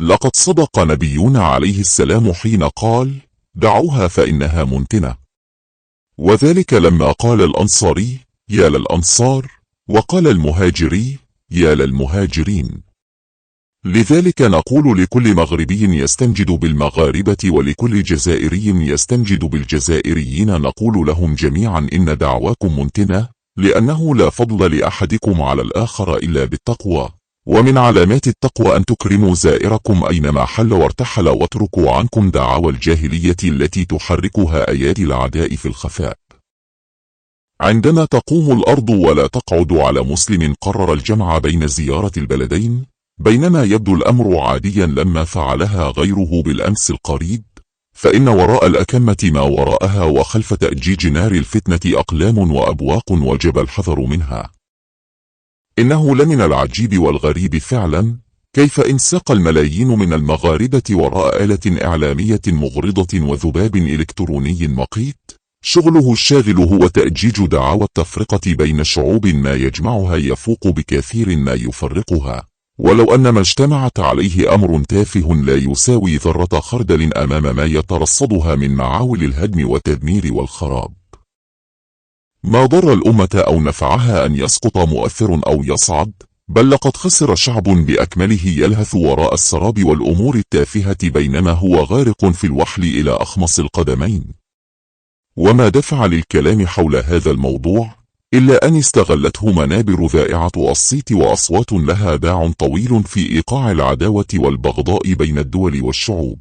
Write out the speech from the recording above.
لقد صدق نبينا عليه السلام حين قال: دعوها فإنها منتنة. وذلك لما قال الأنصاري: يا للأنصار، وقال المهاجري: يا للمهاجرين. لذلك نقول لكل مغربي يستنجد بالمغاربة ولكل جزائري يستنجد بالجزائريين، نقول لهم جميعا: إن دعواكم منتنة، لأنه لا فضل لأحدكم على الآخر إلا بالتقوى، ومن علامات التقوى أن تكرموا زائركم أينما حل وارتحل، واتركوا عنكم دعاوى الجاهلية التي تحركها أيادي الأعداء في الخفاء. عندما تقوم الأرض ولا تقعد على مسلم قرر الجمع بين زيارة البلدين، بينما يبدو الأمر عاديا لما فعلها غيره بالأمس القريب، فإن وراء الأكمة ما وراءها، وخلف تأجيج نار الفتنة أقلام وأبواق وجب الحذر منها. إنه لمن العجيب والغريب فعلا كيف انساق الملايين من المغاربة وراء آلة إعلامية مغرضة وذباب إلكتروني مقيت شغله الشاغل هو تأجيج دعاوى التفرقة بين شعوب ما يجمعها يفوق بكثير ما يفرقها، ولو أن ما اجتمعت عليه أمر تافه لا يساوي ذرة خردل أمام ما يترصدها من معاول الهدم والتدمير والخراب. ما ضر الأمة أو نفعها أن يسقط مؤثر أو يصعد، بل لقد خسر شعب بأكمله يلهث وراء السراب والأمور التافهة بينما هو غارق في الوحل إلى أخمص القدمين. وما دفع للكلام حول هذا الموضوع إلا أن استغلته منابر ذائعة الصيت وأصوات لها باع طويل في إيقاع العداوة والبغضاء بين الدول والشعوب.